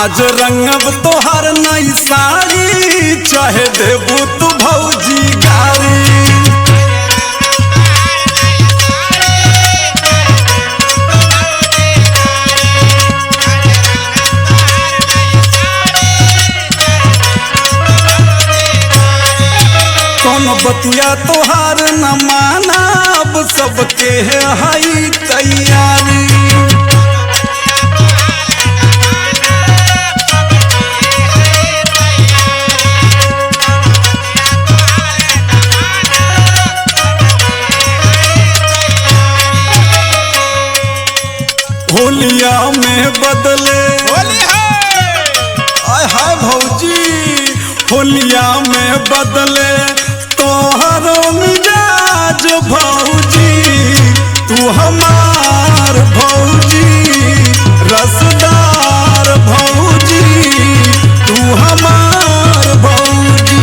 आज रंगब तोहर नई साड़ी, चाहे देबू तू भौजी गारी। बतिया तोहार न मानब, सबके हई तैयारी। होलिया में बदले आय हाय भौजी, होलिया में बदले तोहरो मिजाज भौजी। तू हमार भौजी रसदार भौजी, तू हमार भौजी।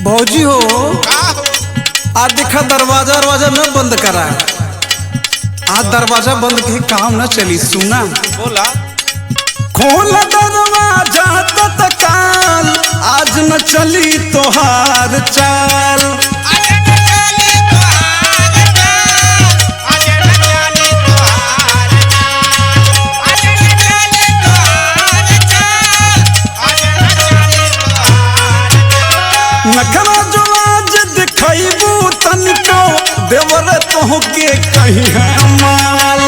भौजी हो आज देखा दरवाजा न बंद करा, आज दरवाजा बंद के काम न चली। सुना बोला खोल दरवाजा तत्काल, आज न चली तोहार चाल। नखरा जो आज दिखैबू तनिको, देवर तोहके कहीं है माल।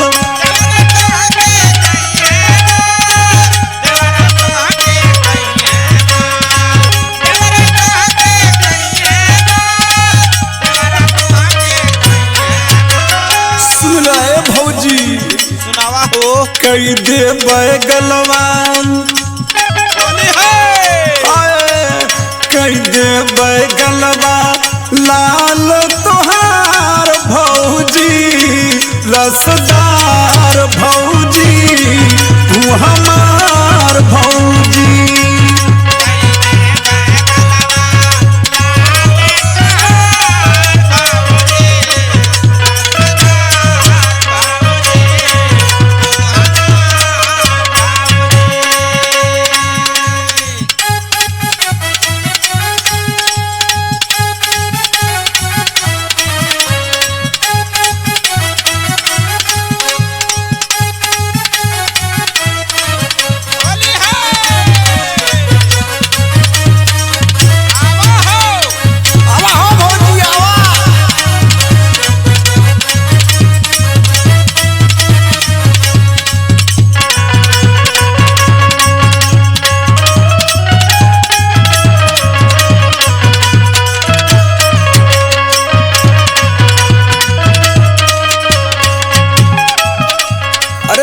सुन रहे भौजी, सुनावा हो कई दे बैगलवान, कई दे बैगलवा लाल तोहार भौजी रसदार भौजी, तू हमार भौजी।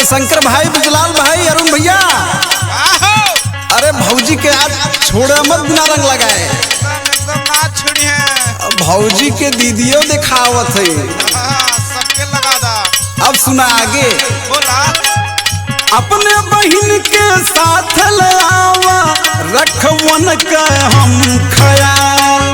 शंकर भाई, बिजलाल भाई, अरुण भैया, अरे भौजी के आज छोड़े मत बिना रंग लगाए। एकदम ना छुड़ी है। भौजी के दीदियों दिखावत है, सबके लगा दा। अब सुना आगे बोला अपने बहन के साथ ले आवा, रखवन का हम ख्याल।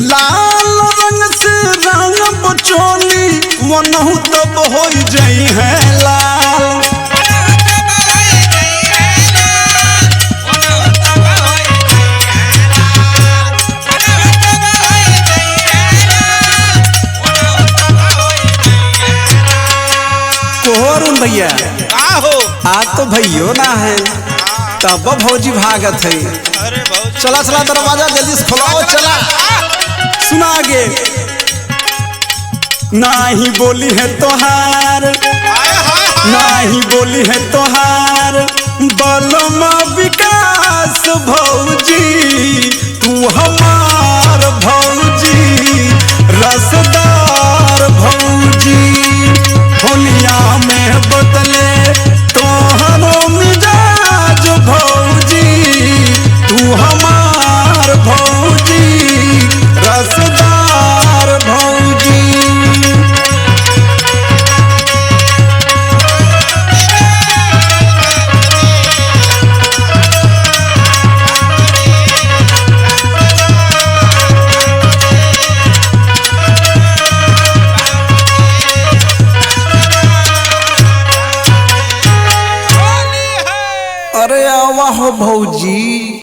लाल रंग से रंग बचोली, वनहु तब हो जाई है लाल। कोहरुन भैया का हो आज तो भैयो ना है, तब भौजी भागत है। अरे भौजी चला चला दरवाजा जल्दी से खोलाओ, चला। सुना आगे। नाही बोली है तोहार, नाही बोली है तोहार बलमा विकास भौजी, तू हमार भौजी रसदार भौजी, होलिया में बदले तोहरो मिजाज भौजी, तू हमार भौजी रसदार भौजी। अरे आवा हो भौजी।